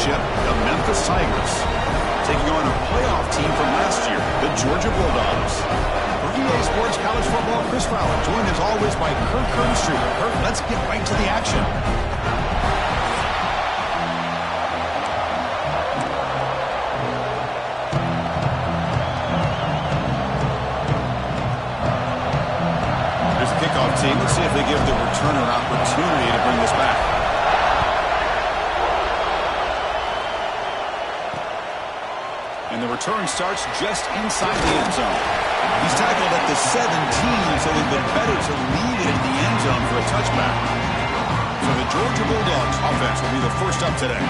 championship, the Memphis Tigers, taking on a playoff team from last year, the Georgia Bulldogs. For EA Sports College Football, Chris Fowler, joined as always by Kirk Street. Kirk, let's get right to the action. Here's the kickoff team. Let's see if they give the returner an opportunity to bring this back. And the return starts just inside the end zone. He's tackled at the 17, so they've been better to lead it in the end zone for a touchback. So the Georgia Bulldogs offense will be the first up today.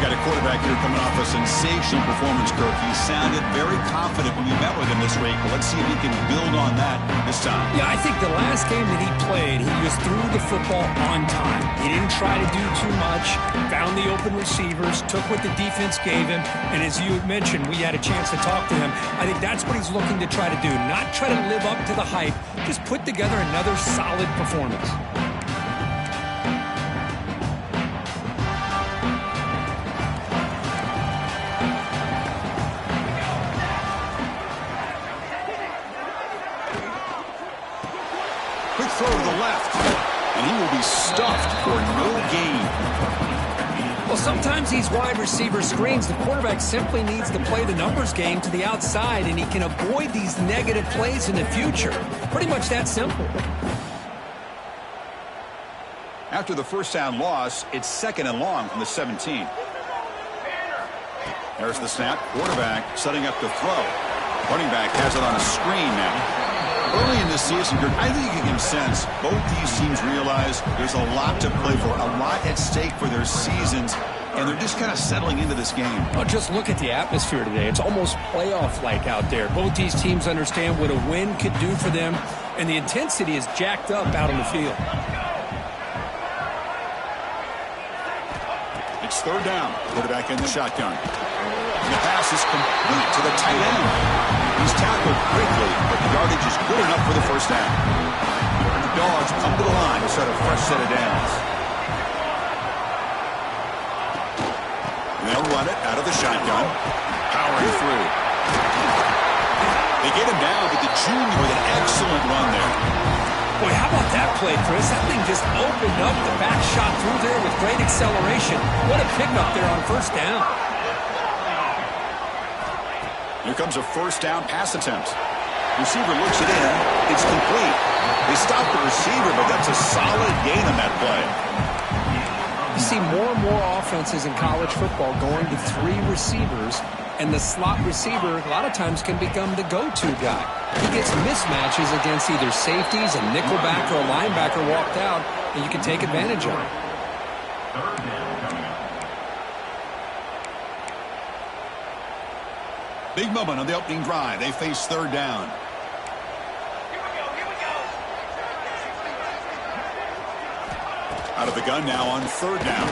Got a quarterback here coming off a sensational performance, Kirk. He sounded very confident when we met with him this week. But let's see if he can build on that this time. Yeah, I think the last game that he played, he just threw the football on time. He didn't try to do too much, found the open receivers, took what the defense gave him, and as you mentioned, we had a chance to talk to him. I think that's what he's looking to try to do, not try to live up to the hype, just put together another solid performance. Quick throw to the left, and he will be stuffed for no gain. Well, sometimes these wide receiver screens, the quarterback simply needs to play the numbers game to the outside, and he can avoid these negative plays in the future. Pretty much that simple. After the first down loss, it's 2nd and long from the 17. There's the snap. Quarterback setting up the throw. Running back has it on a screen now. Early in this season, I think you can sense both these teams realize there's a lot to play for, a lot at stake for their seasons, and they're just kind of settling into this game. Well, just look at the atmosphere today. It's almost playoff-like out there. Both these teams understand what a win could do for them, and the intensity is jacked up out on the field. It's 3rd down. Quarterback in the shotgun. And the pass is complete to the tight end. He's tackled quickly, but the yardage is good enough for the first down. And the Dogs come to the line to start a fresh set of downs. And they'll run it out of the shotgun. Powering through. They get him down, but the junior with an excellent run there. Boy, how about that play, Chris? That thing just opened up. The back shot through there with great acceleration. What a pickup there on first down. Here comes a first down pass attempt. Receiver looks it in. It's complete. They stop the receiver, but that's a solid gain on that play. You see more and more offenses in college football going to 3 receivers, and the slot receiver a lot of times can become the go-to guy. He gets mismatches against either safeties, a nickelback, or a linebacker walked out, and you can take advantage of it. Big moment on the opening drive. They face 3rd down. Out of the gun now on 3rd down.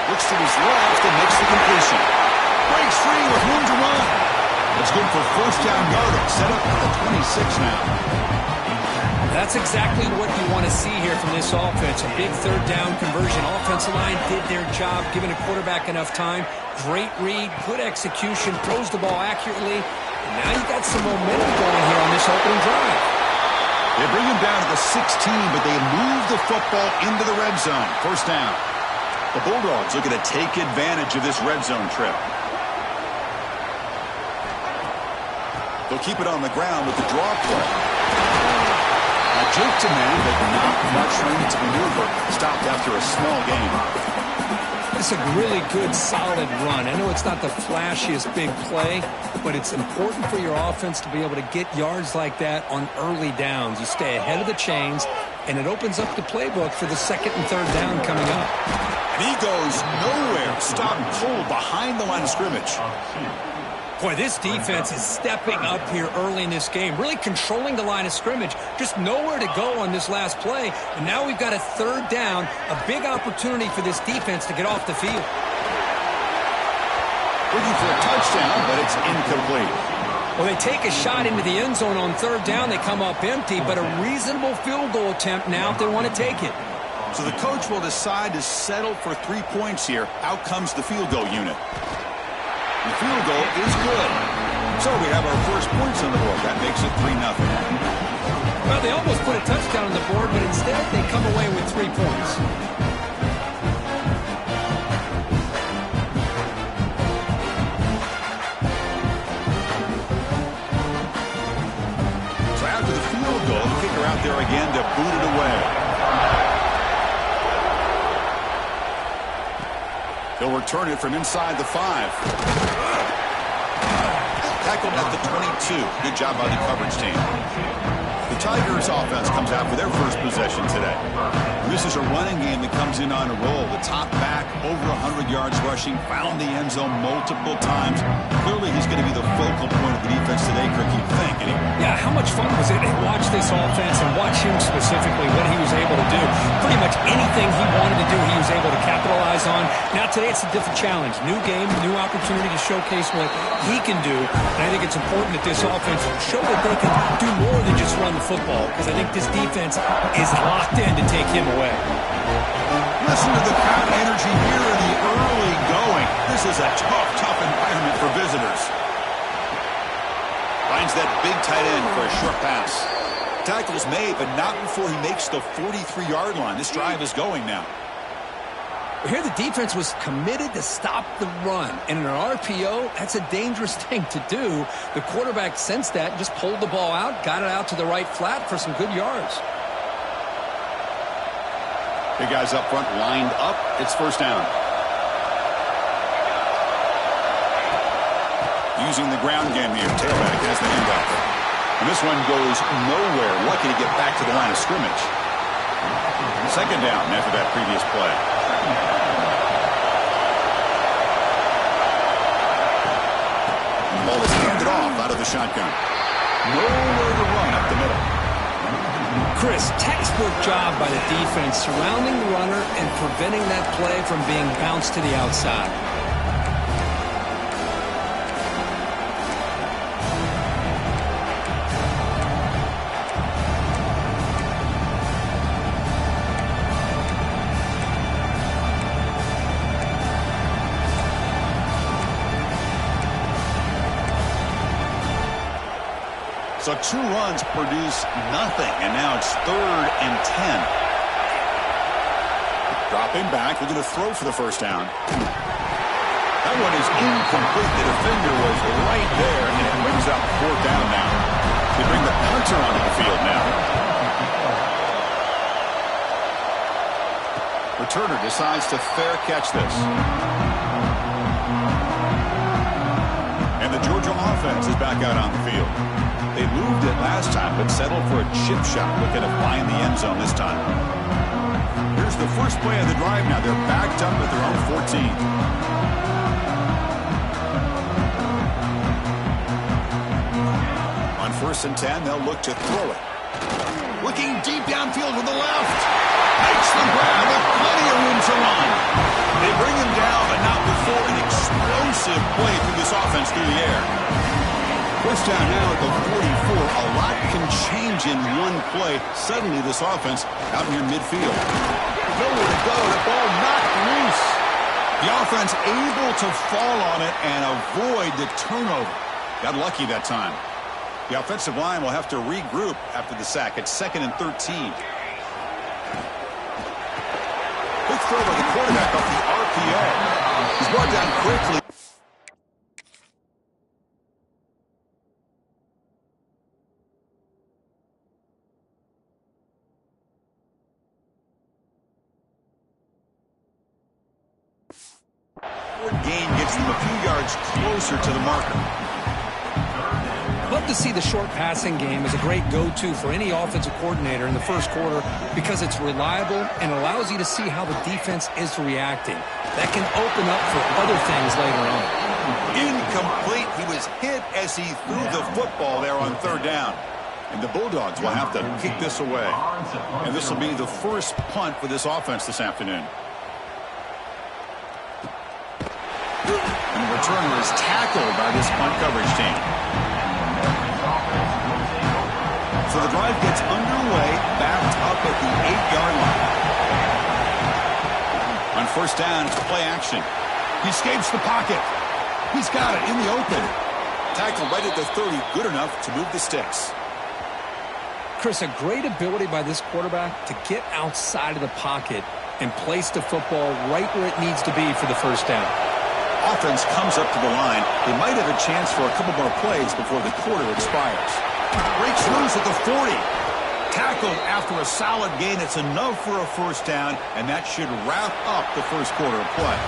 Looks to his left and makes the completion. Breaks free with room to run. It's good for first down yardage. Set up for the 26 now. That's exactly what you want to see here from this offense. A big 3rd down conversion. Offensive line did their job, giving a quarterback enough time. Great read, good execution, throws the ball accurately. And now you got some momentum going here on this opening drive. They bring him down to the 16, but they move the football into the red zone. First down. The Bulldogs looking to take advantage of this red zone trip. They'll keep it on the ground with the draw play. Jake to man, but not much room to maneuver. Stopped after a small gain. It's a really good, solid run. I know it's not the flashiest big play, but it's important for your offense to be able to get yards like that on early downs. You stay ahead of the chains, and it opens up the playbook for the 2nd and 3rd down coming up. And he goes nowhere. Stopped cold behind the line of scrimmage. Boy, this defense is stepping up here early in this game, really controlling the line of scrimmage. Just nowhere to go on this last play, and now we've got a 3rd down, a big opportunity for this defense to get off the field. Looking for a touchdown, but it's incomplete. Well, they take a shot into the end zone on 3rd down. They come up empty, but a reasonable field goal attempt now if they want to take it. So the coach will decide to settle for 3 points here. Out comes the field goal unit. The field goal is good. So we have our first points on the board. That makes it 3-0. Well, they almost put a touchdown on the board, but instead they come away with 3 points. So after the field goal, the kicker out there again to boot it away. He'll return it from inside the 5. Tackled at the 22. Good job by the coverage team. The Tigers offense comes out for their first possession today. This is a running game that comes in on a roll. The top back, over 100 yards rushing, found the end zone multiple times. Clearly, he's going to be the focal point of the defense today, Kirk, you'd think, anyway. Yeah, how much fun was it to watch this offense and watch him specifically, what he was able to do. Pretty much anything he wanted to do, he was able to capitalize on. Now, today, it's a different challenge. New game, new opportunity to showcase what he can do. And I think it's important that this offense show that they can do more than just run the football, because I think this defense is locked in to take him away. Listen to the crowd energy here in the early going. This is a tough environment for visitors. Finds that big tight end for a short pass. Tackle's made, but not before he makes the 43-yard line. This drive is going now. Here the defense was committed to stop the run. And in an RPO, that's a dangerous thing to do. The quarterback sensed that, just pulled the ball out, got it out to the right flat for some good yards. Big guys up front lined up. It's first down. Using the ground game here. Tailback has the handoff. And this one goes nowhere. Lucky to get back to the line of scrimmage. Second down after that previous play. Ball is handed off out of the shotgun. Nowhere to run up the middle. Chris, textbook job by the defense surrounding the runner and preventing that play from being bounced to the outside. So 2 runs produce nothing, and now it's 3rd and 10. Dropping back, looking to throw for the first down. That one is incomplete. The defender was right there, and it brings out 4th down now. They bring the punter onto the field now. Returner decides to fair catch this. And the Georgia offense is back out on the field. They moved it last time, but settled for a chip shot, looking to find the end zone this time. Here's the first play of the drive now. They're backed up at their own 14. On 1st and 10, they'll look to throw it. Looking deep downfield with the left. Makes the grab with plenty of room to run. They bring him down, but not before an explosive play through this offense through the air. First down now at the 44. A lot can change in one play. Suddenly this offense out near midfield. Nowhere to go. The ball knocked loose. The offense able to fall on it and avoid the turnover. Got lucky that time. The offensive line will have to regroup after the sack. It's 2nd and 13. Quick throw by the quarterback off the RPO. He's brought down quickly. Gain gets them a few yards closer to the marker. Love to see the short passing game as a great go-to for any offensive coordinator in the first quarter because it's reliable and allows you to see how the defense is reacting. That can open up for other things later on. Incomplete. He was hit as he threw the football there on 3rd down. And the Bulldogs will have to kick this away. And this will be the first punt for this offense this afternoon. And the returner is tackled by this punt coverage team. So the drive gets underway, backed up at the 8-yard line. first down. It's play action. He escapes the pocket. He's got it in the open. Tackle right at the 30, good enough to move the sticks. Chris, a great ability by this quarterback to get outside of the pocket and place the football right where it needs to be for the first down. Offense comes up to the line. They might have a chance for a couple more plays before the quarter expires. Breaks loose at the 40. Tackled after a solid gain. It's enough for a first down, and that should wrap up the first quarter of play.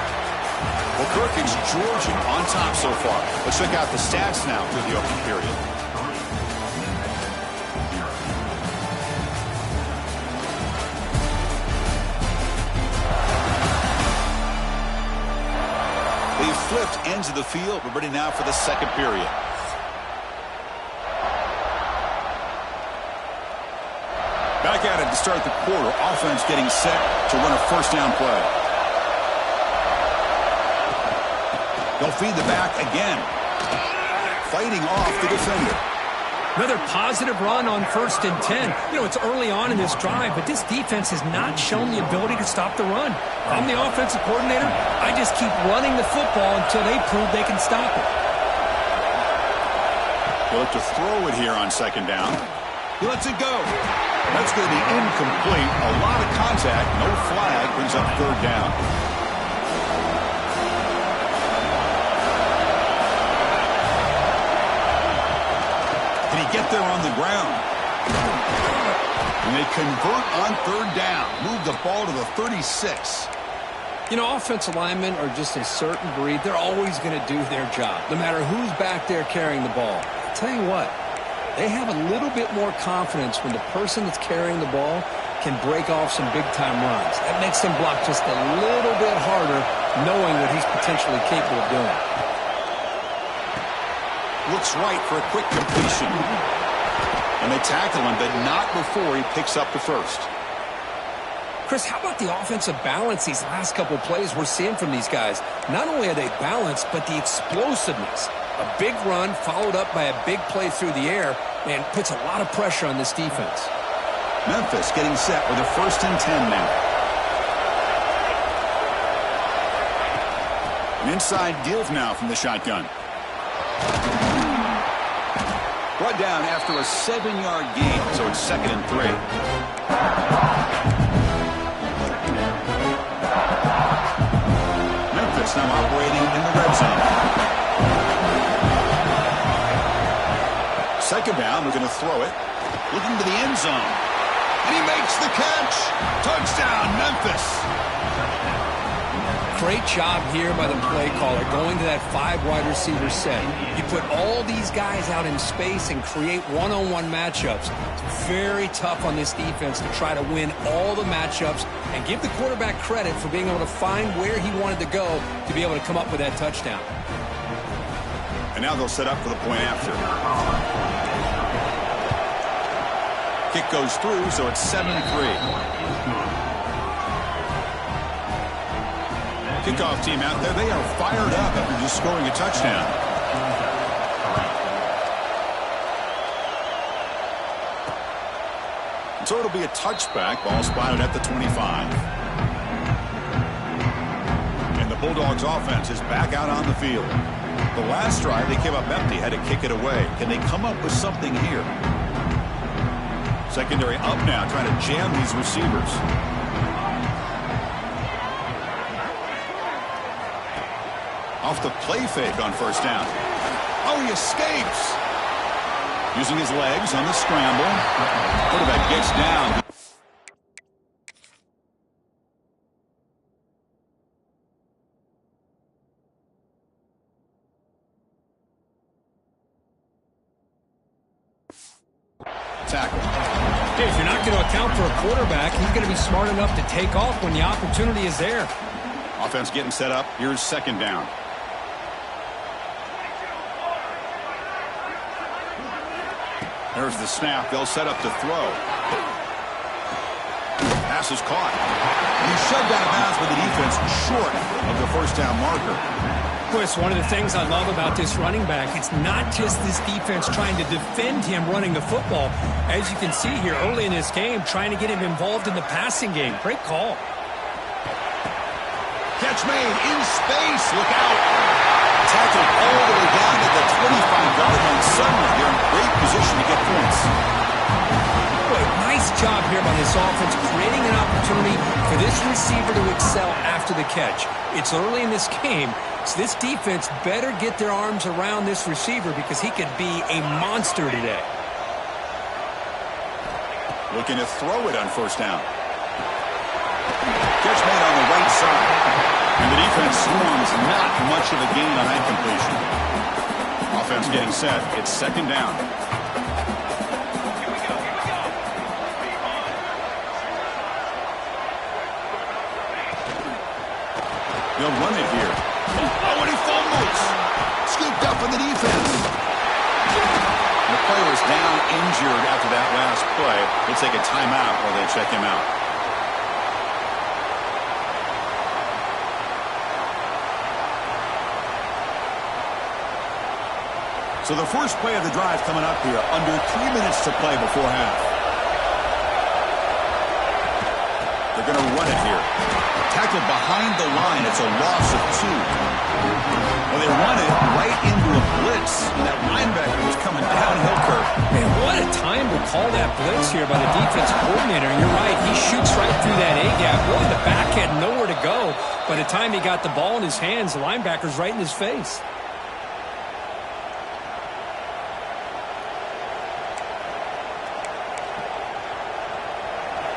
Well, Kirk, it's Georgia on top so far. Let's check out the stats now through the open period. They've flipped ends of the field. We're ready now for the second period. Back at it to start the quarter. Offense getting set to run a first down play. They'll feed the back again. Fighting off the defender. Another positive run on 1st and 10. You know, it's early on in this drive, but this defense has not shown the ability to stop the run. If I'm the offensive coordinator, I just keep running the football until they prove they can stop it. He'll look to throw it here on second down. He lets it go. That's going to be incomplete. A lot of contact. No flag. Brings up third down. Can he get there on the ground? And they convert on third down. Move the ball to the 36. You know, offensive linemen are just a certain breed. They're always going to do their job, no matter who's back there carrying the ball. I'll tell you what. They have a little bit more confidence when the person that's carrying the ball can break off some big-time runs. That makes them block just a little bit harder, knowing what he's potentially capable of doing. Looks right for a quick completion. And they tackle him, but not before he picks up the first. Chris, how about the offensive balance these last couple of plays we're seeing from these guys? Not only are they balanced, but the explosiveness. A big run followed up by a big play through the air and puts a lot of pressure on this defense. Memphis getting set with a 1st and 10 now. An inside give now from the shotgun. Brought down after a 7-yard gain, so it's 2nd and 3. Memphis now operating in the red zone. Second down, they're going to throw it. Looking to the end zone. And he makes the catch. Touchdown, Memphis. Great job here by the play caller, going to that 5 wide receiver set. You put all these guys out in space and create one-on-one matchups. It's very tough on this defense to try to win all the matchups and give the quarterback credit for being able to find where he wanted to go to be able to come up with that touchdown. And now they'll set up for the point after. Kick goes through, so it's 7-3. Kickoff team out there, they are fired up after just scoring a touchdown. And so it'll be a touchback, ball spotted at the 25. And the Bulldogs offense is back out on the field. The last drive, they came up empty, had to kick it away. Can they come up with something here? Secondary up now, trying to jam these receivers. Off the play fake on first down. Oh, he escapes. Using his legs on the scramble. Quarterback gets down. Tackle. Hey, if you're not going to account for a quarterback, he's going to be smart enough to take off when the opportunity is there. Offense getting set up. Here's second down. There's the snap. They'll set up to throw. Pass is caught. He's shoved out of bounds with the defense short of the first down marker. Chris, one of the things I love about this running back, it's not just this defense trying to defend him running the football. As you can see here early in this game, trying to get him involved in the passing game. Great call. catch made in space. Look out. Tackled all the way down to the 25-yard line. Suddenly, they're in great position to get points. Boy, nice job here by this offense, creating an opportunity for this receiver to excel after the catch. It's early in this game, so this defense better get their arms around this receiver because he could be a monster today. Looking to throw it on first down. Catch made on the right side. And the defense swarms, not much of a gain on that completion. Offense getting set. It's second down. They'll run it here. Oh, and he fumbles. Scooped up in the defense. The player is down injured after that last play. We'll take a timeout while they check him out. So the first play of the drive coming up here. Under 3 minutes to play before half. They're going to run it here. Tackled behind the line. It's a loss of 2. Well, they run it right into a blitz. And that linebacker was coming downhill curve. Man, what a time to call that blitz here by the defense coordinator. And you're right, he shoots right through that A-gap. Really, the back had nowhere to go. By the time he got the ball in his hands, the linebacker's right in his face.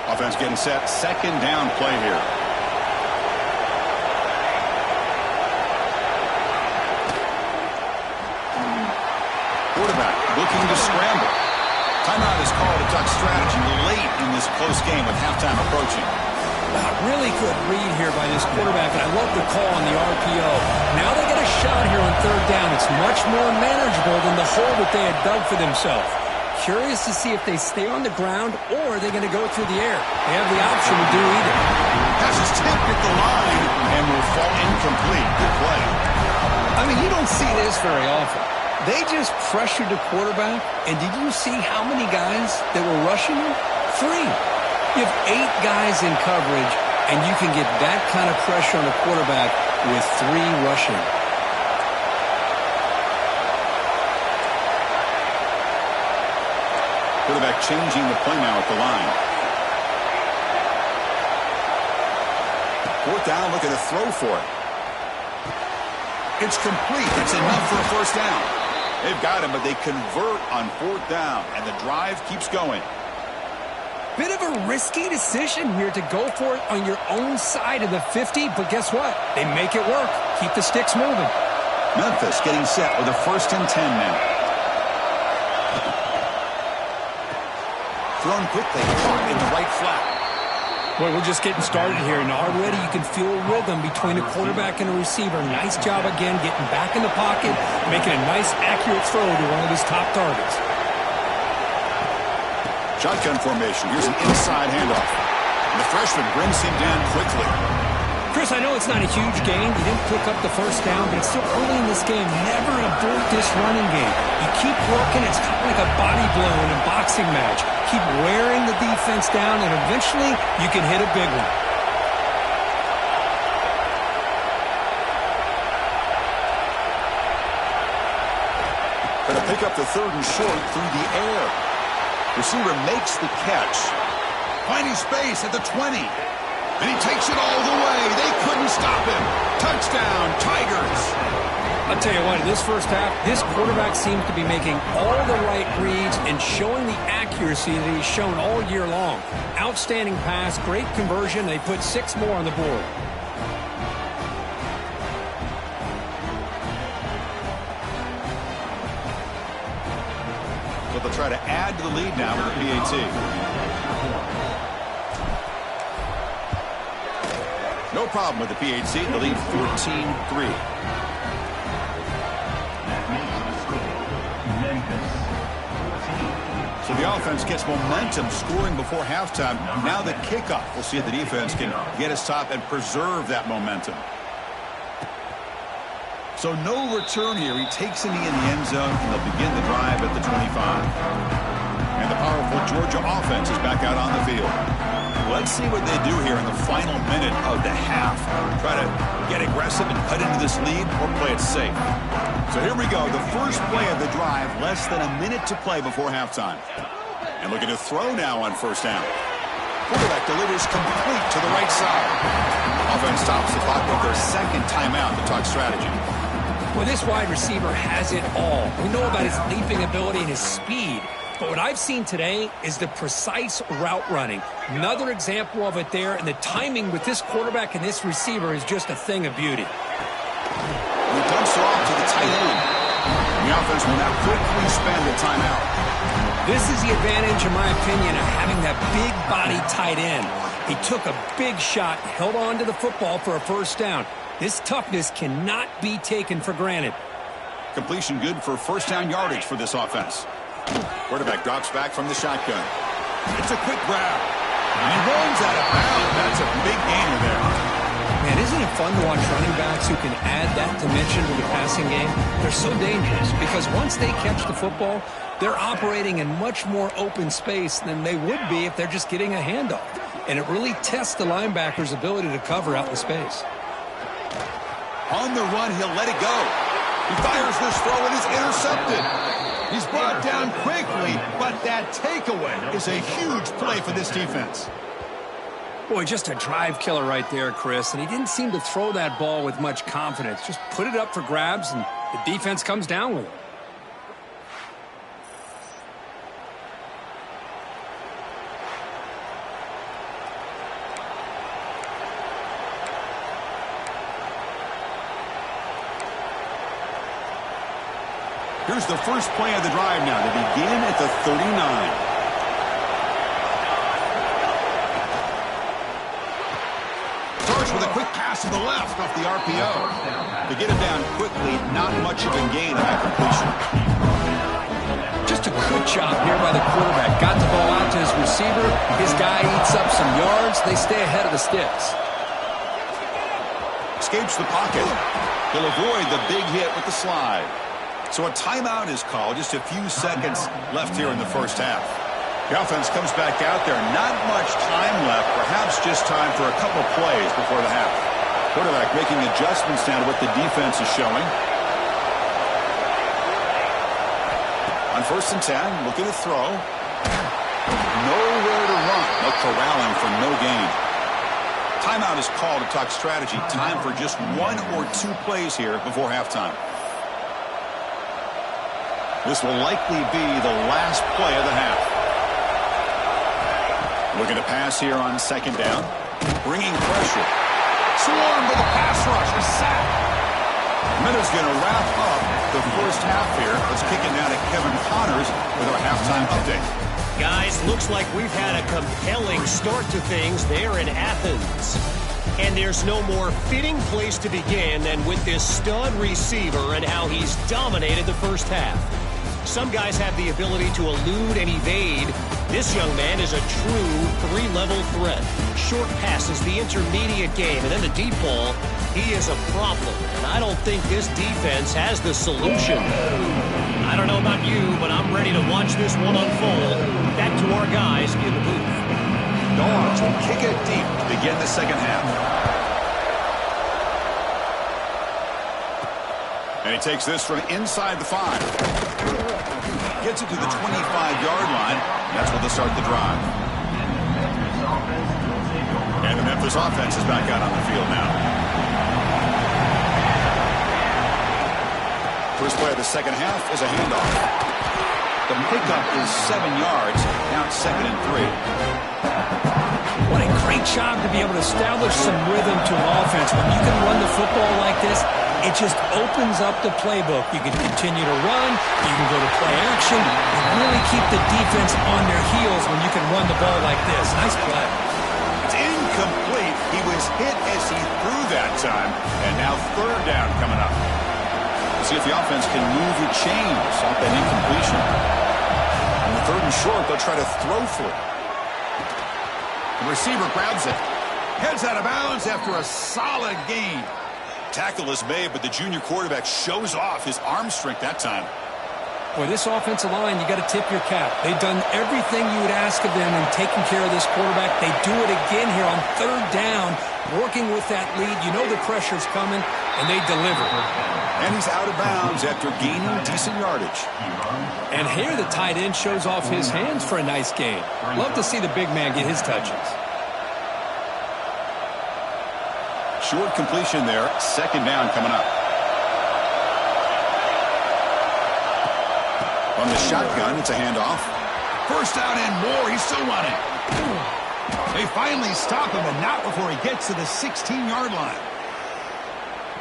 Offense getting set. Second down play here. Quarterback looking to scramble. Timeout is called to talk strategy late in this close game with halftime approaching. Really good read here by this quarterback, and I love the call on the RPO. Now they get a shot here on third down. It's much more manageable than the hole that they had dug for themselves. Curious to see if they stay on the ground or are they going to go through the air. They have the option to do either. Pass is tipped at the line and will fall incomplete. Good play. I mean, you don't see this very often. They just pressured the quarterback, and did you see how many guys that were rushing him? 3. You have 8 guys in coverage, and you can get that kind of pressure on the quarterback with 3 rushing. Quarterback changing the play now at the line. Fourth down, looking to throw for it. It's complete. It's enough for a first down. They've got him, but they convert on fourth down, and the drive keeps going. Bit of a risky decision here to go for it on your own side of the 50, but guess what? They make it work. Keep the sticks moving. Memphis getting set with a 1st and 10 now. Thrown quickly, caught in the right flat. Boy, we're just getting started here, and already you can feel a rhythm between a quarterback and a receiver. Nice job again getting back in the pocket, making a nice, accurate throw to one of his top targets. Shotgun formation. Here's an inside handoff. And the freshman brings him down quickly. Chris, I know it's not a huge gain. You didn't pick up the first down, but it's still early in this game. Never abort this running game. You keep working. It's kind of like a body blow in a boxing match. Keep wearing the defense down, and eventually you can hit a big one. Going to pick up the 3rd and short through the air. Receiver makes the catch. Finding space at the 20. And he takes it all the way. They couldn't stop him. Touchdown, Tigers. I'll tell you what, in this first half, this quarterback seems to be making all the right reads and showing the accuracy that he's shown all year long. Outstanding pass, great conversion. They put 6 more on the board. So they'll try to add to the lead now with the PAT. No problem with the PAT. The lead 14-3. So the offense gets momentum scoring before halftime. Now the kickoff. We'll see if the defense can get a stop and preserve that momentum. So no return here. He takes it in the end zone, and they'll begin the drive at the 25. And the powerful Georgia offense is back out on the field. Let's see what they do here in the final minute of the half. Try to get aggressive and cut into this lead or play it safe. So here we go. The first play of the drive, less than a minute to play before halftime. And looking to throw now on first down. Quarterback delivers complete to the right side. Offense stops the clock with their second timeout to talk strategy. Well, this wide receiver has it all. We know about his leaping ability and his speed. But what I've seen today is the precise route running. Another example of it there, and the timing with this quarterback and this receiver is just a thing of beauty. He dumps it off to the tight end. The offense will now quickly spend the timeout. This is the advantage, in my opinion, of having that big body tight end. He took a big shot, held on to the football for a first down. This toughness cannot be taken for granted. Completion good for first down yardage for this offense. Quarterback drops back from the shotgun. It's a quick grab. And he runs out of bounds. That's a big gainer there. Man, isn't it fun to watch running backs who can add that dimension to the passing game? They're so dangerous because once they catch the football, they're operating in much more open space than they would be if they're just getting a handoff. And it really tests the linebacker's ability to cover out the space. On the run, he'll let it go. He fires this throw and is intercepted. He's brought down quickly, but that takeaway is a huge play for this defense. Boy, just a drive killer right there, Chris. And he didn't seem to throw that ball with much confidence. Just put it up for grabs, and the defense comes down with it. Here's the first play of the drive now. They begin at the 39. Starts with a quick pass to the left off the RPO. To get it down quickly, not much of a gain on that completion. Just a good job here by the quarterback. Got the ball out to his receiver. His guy eats up some yards. They stay ahead of the sticks. Escapes the pocket. He'll avoid the big hit with the slide. So a timeout is called. Just a few seconds left here in the first half. The offense comes back out there. Not much time left. Perhaps just time for a couple plays before the half. Quarterback making adjustments now to what the defense is showing. On 1st and 10, looking to throw. Nowhere to run. No corralling for no gain. Timeout is called to talk strategy. Time for just 1 or 2 plays here before halftime. This will likely be the last play of the half. Looking to pass here on 2nd down. Bringing pressure. Swarmed with a pass rush. A sack. Minutes going to wrap up the first half here. Let's kick it now to Kevin Connors with our halftime update. Guys, looks like we've had a compelling start to things there in Athens. And there's no more fitting place to begin than with this stud receiver and how he's dominated the first half. Some guys have the ability to elude and evade. This young man is a true 3-level threat. Short passes, the intermediate game, and then the deep ball. He is a problem, and I don't think this defense has the solution. I don't know about you, but I'm ready to watch this one unfold. Back to our guys in the booth. Dogs will kick it deep to begin the second half. And he takes this from inside the 5. Gets it to the 25-yard line. That's where they'll start the drive. And the Memphis offense is back out on the field now. First play of the second half is a handoff. The pickup is 7 yards. Now it's 2nd and 3. What a great job to be able to establish some rhythm to an offense. When you can run the football like this, it just opens up the playbook. You can continue to run. You can go to play action. And really keep the defense on their heels when you can run the ball like this. Nice play. It's incomplete. He was hit as he threw that time. And now 3rd down coming up. See if the offense can move the chains off that incompletion. On the 3rd and short, they'll try to throw for it. The receiver grabs it. Heads out of bounds after a solid gain. Tackle is made, but the junior quarterback shows off his arm strength that time. Boy, this offensive line, you got to tip your cap. They've done everything you would ask of them in taking care of this quarterback. They do it again here on third down, working with that lead. You know the pressure's coming, and they deliver. And he's out of bounds after gaining decent yardage. And here the tight end shows off his hands for a nice gain. Love to see the big man get his touches. Short completion there. Second down coming up. On the shotgun, it's a handoff. First down and more. He's still running. They finally stop him, and not before he gets to the 16-yard line.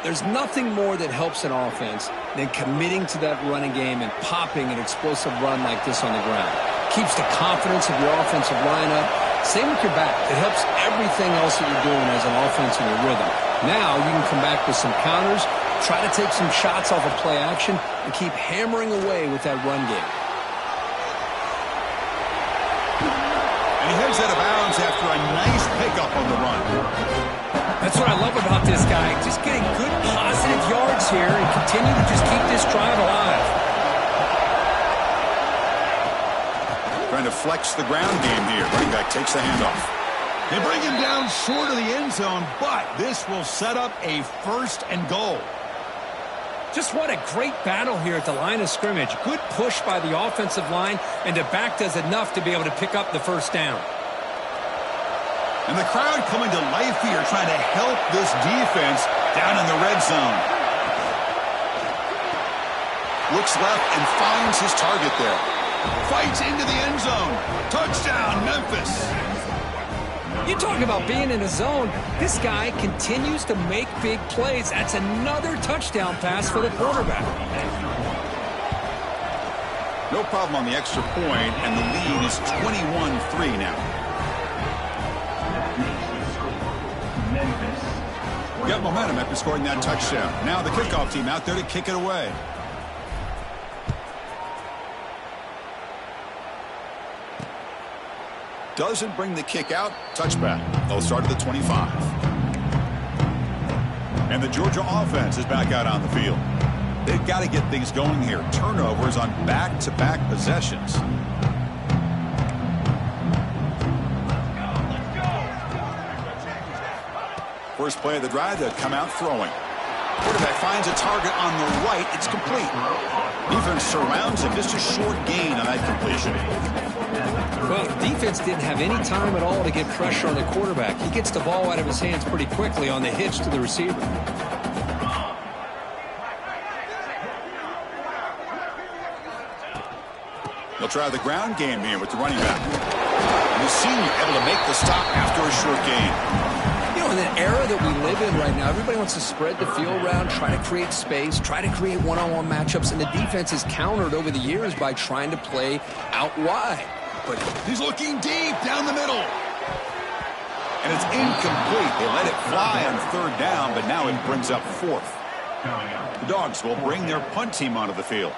There's nothing more that helps an offense than committing to that running game and popping an explosive run like this on the ground. Keeps the confidence of your offensive line up. Same with your back. It helps everything else that you're doing as an offense in your rhythm. Now you can come back with some counters, try to take some shots off of play action, and keep hammering away with that run game. And he heads out of bounds after a nice pickup on the run. That's what I love about this guy. Just getting good positive yards here and continue to just keep this drive alive. Trying to flex the ground game here. Running back takes the handoff. They bring him down short of the end zone, but this will set up a first and goal. Just what a great battle here at the line of scrimmage. Good push by the offensive line, and the back does enough to be able to pick up the first down. And the crowd coming to life here, trying to help this defense down in the red zone. Looks left and finds his target there. Fights into the end zone. Touchdown, Memphis. You talk about being in a zone. This guy continues to make big plays. That's another touchdown pass for the quarterback. No problem on the extra point, and the lead is 21-3 now. Got momentum after scoring that touchdown. Now the kickoff team out there to kick it away. Doesn't bring the kick out. Touchback. They'll start at the 25. And the Georgia offense is back out on the field. They've got to get things going here. Turnovers on back-to-back possessions. First play of the drive, they'll come out throwing. Quarterback finds a target on the right. It's complete. Defense surrounds him. Just a short gain on that completion. Well, defense didn't have any time at all to get pressure on the quarterback. He gets the ball out of his hands pretty quickly on the hitch to the receiver. They'll try the ground game here with the running back. The senior able to make the stop after a short gain. You know, in the era that we live in right now, everybody wants to spread the field around, try to create space, try to create one-on-one matchups, and the defense is countered over the years by trying to play out wide. But he's looking deep down the middle. And it's incomplete. They let it fly on third down, but now it brings up fourth. The Dogs will bring their punt team onto the field.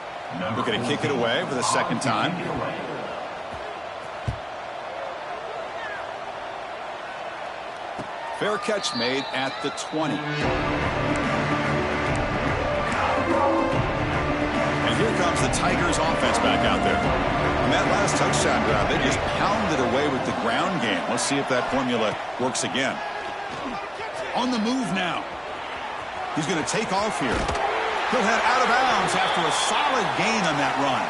Looking to kick it away for the second time. Fair catch made at the 20. And here comes the Tigers offense back out there. On that last touchdown drive, they just pounded away with the ground game. Let's see if that formula works again. On the move now. He's going to take off here. He'll head out of bounds after a solid gain on that run.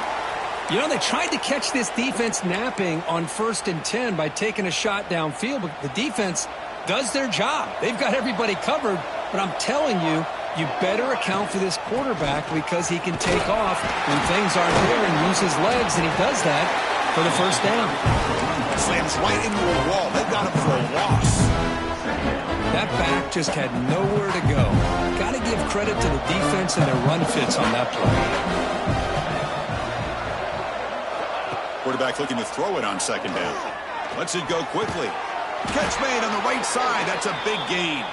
You know, they tried to catch this defense napping on 1st and 10 by taking a shot downfield, but the defense does their job. They've got everybody covered, but I'm telling you, you better account for this quarterback because he can take off when things aren't there and use his legs, and he does that for the first down. Slams right into a wall. They've got him for a loss. That back just had nowhere to go. Got to give credit to the defense and their run fits on that play. Quarterback looking to throw it on second down. Lets it go quickly. Catch made on the right side. That's a big gain.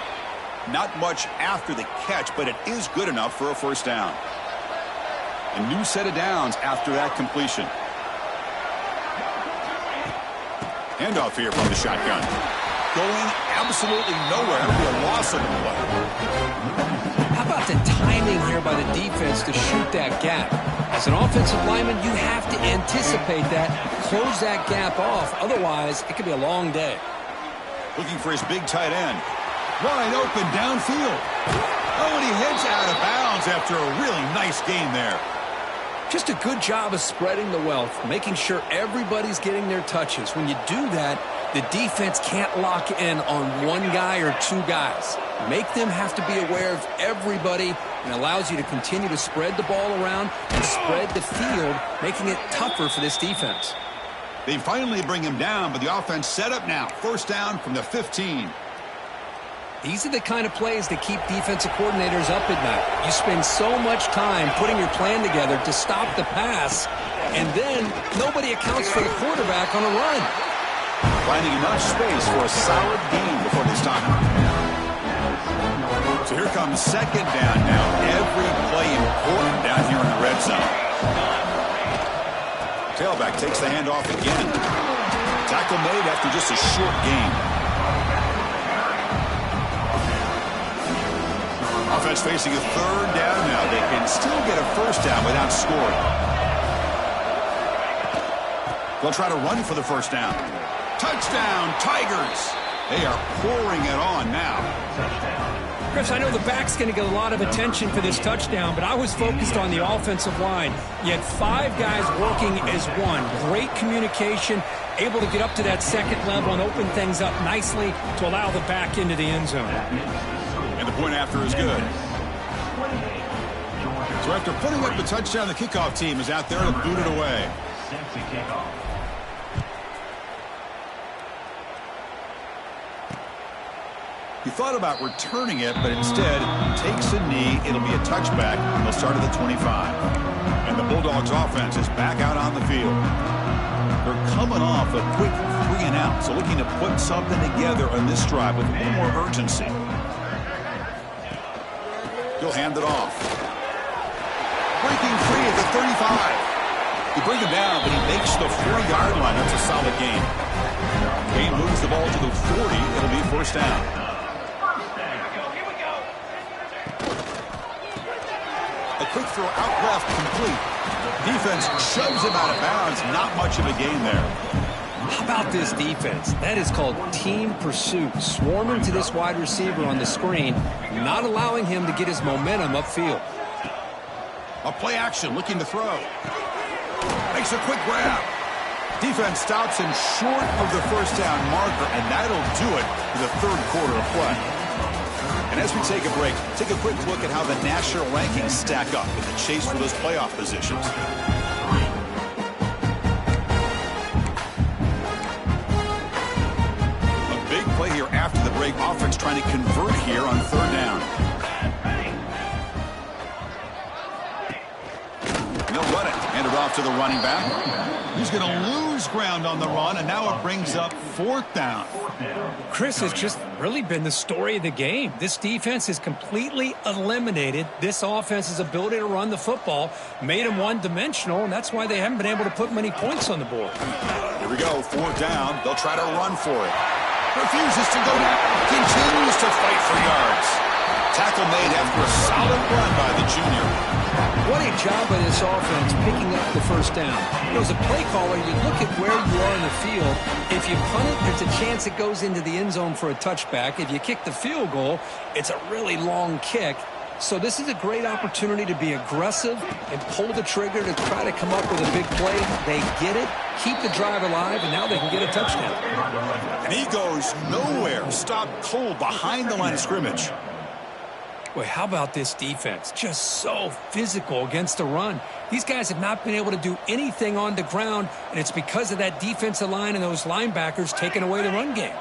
Not much after the catch, but it is good enough for a first down. A new set of downs after that completion. Handoff here from the shotgun. Going absolutely nowhere. That'll be a loss of the play. How about the timing here by the defense to shoot that gap? As an offensive lineman, you have to anticipate that, close that gap off. Otherwise, it could be a long day. Looking for his big tight end. Wide open downfield. Oh, and he heads out of bounds after a really nice game there. Just a good job of spreading the wealth, making sure everybody's getting their touches. When you do that, the defense can't lock in on one guy or two guys. Make them have to be aware of everybody, and allows you to continue to spread the ball around and spread the field, making it tougher for this defense. They finally bring him down, but the offense set up now. First down from the 15. These are the kind of plays that keep defensive coordinators up at night. You spend so much time putting your plan together to stop the pass, and then nobody accounts for the quarterback on a run. Finding enough space for a solid gain before this time. So here comes second down now. Every play important down here in the red zone. Tailback takes the handoff again. Tackle made after just a short gain. Offense facing a third down now. They can still get a first down without scoring. They'll try to run for the first down. Touchdown, Tigers. They are pouring it on now. Chris, I know the back's going to get a lot of attention for this touchdown, but I was focused on the offensive line. You had 5 guys working as one. Great communication, able to get up to that second level and open things up nicely to allow the back into the end zone. And the point after is good. So after putting up the touchdown, the kickoff team is out there to boot it away. He thought about returning it, but instead takes a knee. It'll be a touchback. They'll start at the 25. And the Bulldogs offense is back out on the field. They're coming off a quick 3 and out, so looking to put something together on this drive with a little more urgency. He'll hand it off. Breaking free at the 35. You bring him down, but he makes the 40-yard line. That's a solid gain. Game moves the ball to the 40. It'll be first down. A quick throw out left, complete. Defense shoves him out of bounds. Not much of a gain there. How about this defense? That is called team pursuit. Swarming to this wide receiver on the screen, not allowing him to get his momentum upfield. A play action, looking to throw. Makes a quick grab. Defense stops him short of the first down marker, and that'll do it for the third quarter of play. And as we take a break, take a quick look at how the national rankings stack up in the chase for those playoff positions. A big play here after the break. Offense trying to convert here on third down. And they'll run it. Hand it off to the running back. He's going to lose ground on the run, and now it brings up fourth down. Chris, has just really been the story of the game. This defense has completely eliminated this offense's ability to run the football, made them one-dimensional, and that's why they haven't been able to put many points on the board. Here we go, fourth down. They'll try to run for it. Refuses to go down. Continues to fight for yards. Tackle made after a solid run by the junior. What a job by this offense picking up the first down. You know, as a play caller, you look at where you are in the field. If you punt it, there's a chance it goes into the end zone for a touchback. If you kick the field goal, it's a really long kick. So this is a great opportunity to be aggressive and pull the trigger to try to come up with a big play. They get it, keep the drive alive, and now they can get a touchdown. And he goes nowhere. Stopped cold behind the line of scrimmage. Boy, how about this defense? Just so physical against the run. These guys have not been able to do anything on the ground, and it's because of that defensive line and those linebackers taking away the run game.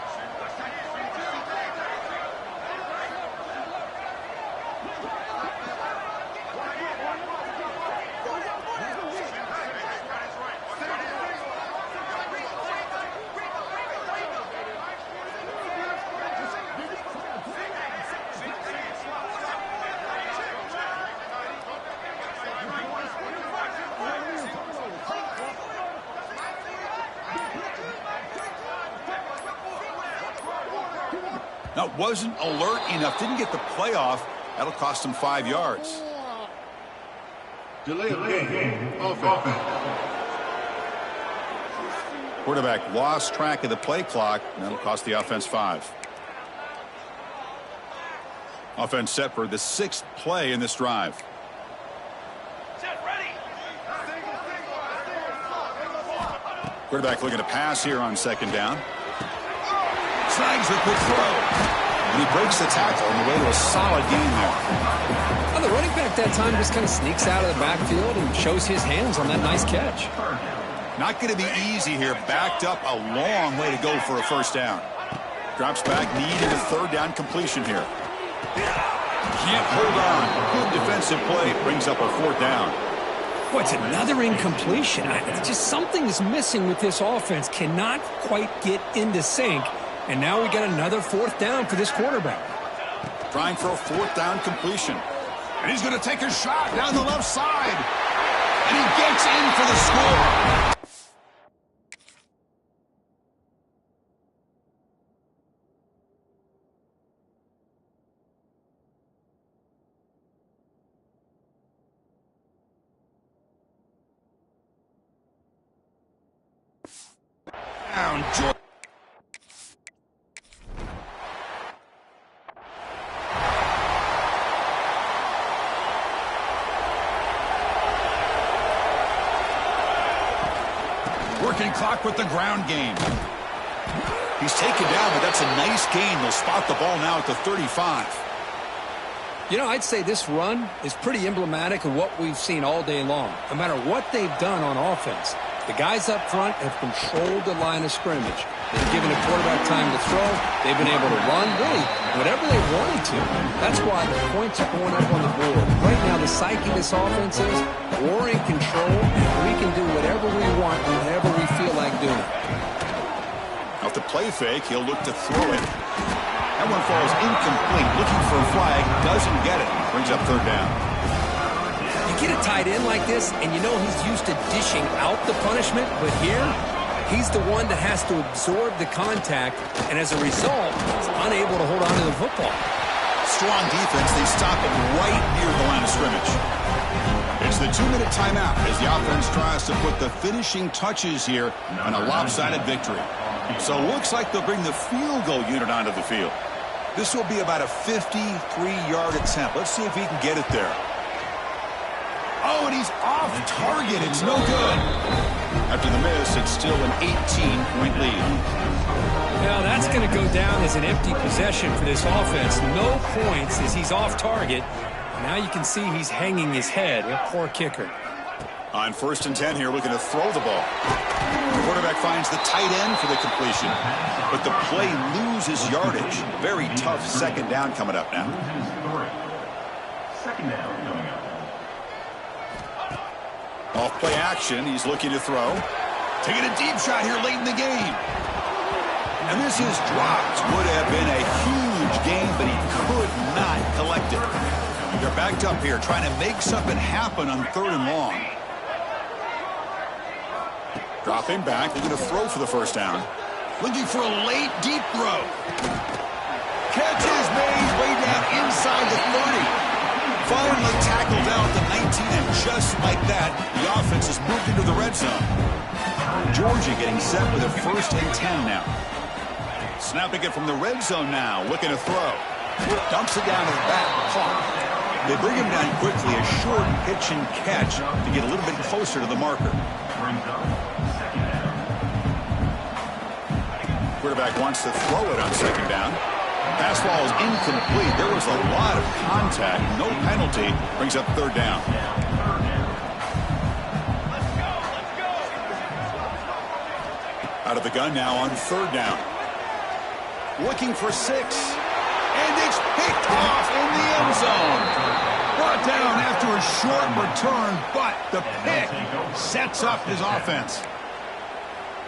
Now, wasn't alert enough, didn't get the playoff. That'll cost him 5 yards. Delay of game. Offense. Quarterback lost track of the play clock. That'll cost the offense 5. Offense set for the 6th play in this drive. Quarterback looking to pass here on 2nd down. Snags a quick throw. And he breaks the tackle on the way to a solid gain there. Well, the running back that time just kind of sneaks out of the backfield and shows his hands on that nice catch. Not going to be easy here. Backed up a long way to go for a 1st down. Drops back, needing a 3rd down completion here. Can't hold on. Good defensive play. Brings up a 4th down. What's another incompletion? It's just something is missing with this offense. Cannot quite get into sync. And now we got another 4th down for this quarterback. Trying for a 4th down completion. And he's going to take a shot down the left side. And he gets in for the score. Down, George. Working clock with the ground game. He's taken down, but that's a nice gain. They'll spot the ball now at the 35. You know, I'd say this run is pretty emblematic of what we've seen all day long. No matter what they've done on offense, the guys up front have controlled the line of scrimmage. They've given the quarterback time to throw. They've been able to run, really, whatever they wanted to. That's why the points are going up on the board. Right now, the psyche of this offense is we're in control, and we can do whatever we want whenever we feel like doing. Off the play fake, he'll look to throw it. That one falls incomplete. Looking for a flag, doesn't get it. Brings up 3rd down. You get a tight end like this, and you know he's used to dishing out the punishment, but here, he's the one that has to absorb the contact, and as a result, he's unable to hold on to the football. Strong defense. They stop him right near the line of scrimmage. It's the 2-minute timeout as the offense tries to put the finishing touches here on a lopsided victory. So it looks like they'll bring the field goal unit onto the field. This will be about a 53-yard attempt. Let's see if he can get it there. Oh, and he's off target. It's no good. After the miss, it's still an 18-point lead. Now, that's going to go down as an empty possession for this offense. No points as he's off target. Now you can see he's hanging his head. A poor kicker. On 1st and 10 here, looking to throw the ball. The quarterback finds the tight end for the completion, but the play loses yardage. Very tough 2nd down coming up now. 2nd down coming up. Off play action, he's looking to throw. Taking a deep shot here late in the game. And this is dropped. Would have been a huge gain, but he could not collect it. They're backed up here, trying to make something happen on 3rd and long. Dropping back, looking to throw for the 1st down. Looking for a late, deep throw. Catch is made way down inside the 30. Finally tackled out the 19, and just like that, the offense has moved into the red zone. Georgia getting set with a 1st and 10 now. Snapping it from the red zone now, looking to throw. Dumps it down to the back, caught. They bring him down quickly, a short pitch and catch to get a little bit closer to the marker. Quarterback wants to throw it on 2nd down. Pass ball is incomplete. There was a lot of contact. No penalty. Brings up 3rd down. Out of the gun now on 3rd down. Looking for 6. And it's picked off in the end zone. Brought down after a short return, but the pick sets up his offense.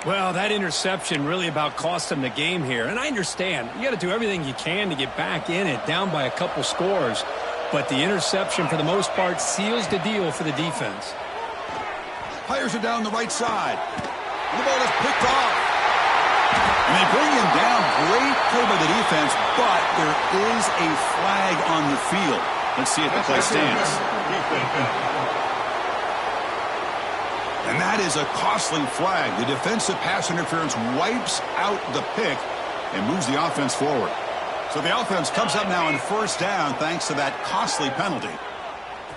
Well, that interception really about cost him the game here. And I understand. You got to do everything you can to get back in it, down by a couple scores. But the interception, for the most part, seals the deal for the defense. Fires it down the right side. The ball is picked off. And they bring him down. Great play by the defense, but there is a flag on the field. Let's see if the play stands. And that is a costly flag. The defensive pass interference wipes out the pick and moves the offense forward. So the offense comes up now on first down thanks to that costly penalty.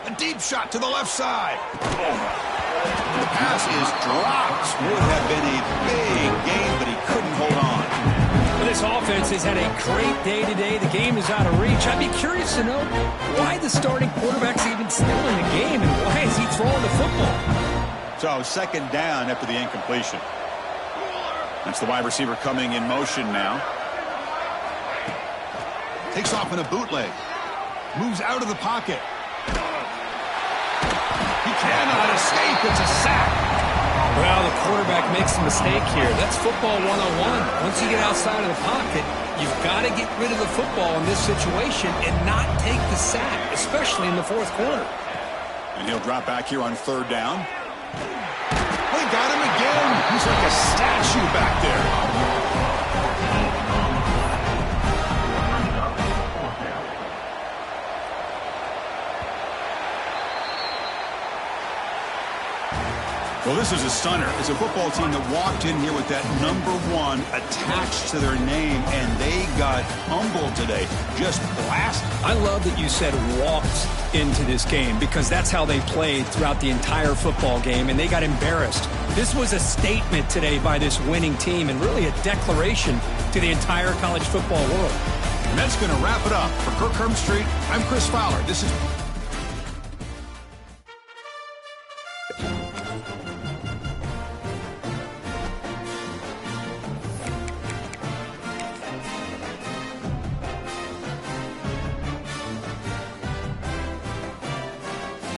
A deep shot to the left side. The pass is dropped. Would have been a big game, but he couldn't hold on. Well, this offense has had a great day today. The game is out of reach. I'd be curious to know why the starting quarterback's even still in the game and why is he throwing the football? So second down after the incompletion. That's the wide receiver coming in motion now. Takes off in a bootleg. Moves out of the pocket. He cannot escape. It's a sack. Well, the quarterback makes a mistake here. That's football 101. Once you get outside of the pocket, you've got to get rid of the football in this situation and not take the sack, especially in the fourth quarter. And he'll drop back here on third down. They got him again. He's like a statue back there. Well, this is a stunner. It's a football team that walked in here with that number 1 attached to their name, and they got humbled today. Just blasted. I love that you said walked into this game because that's how they played throughout the entire football game, and they got embarrassed. This was a statement today by this winning team and really a declaration to the entire college football world. And that's going to wrap it up. For Kirk Herbstreit, I'm Chris Fowler. This is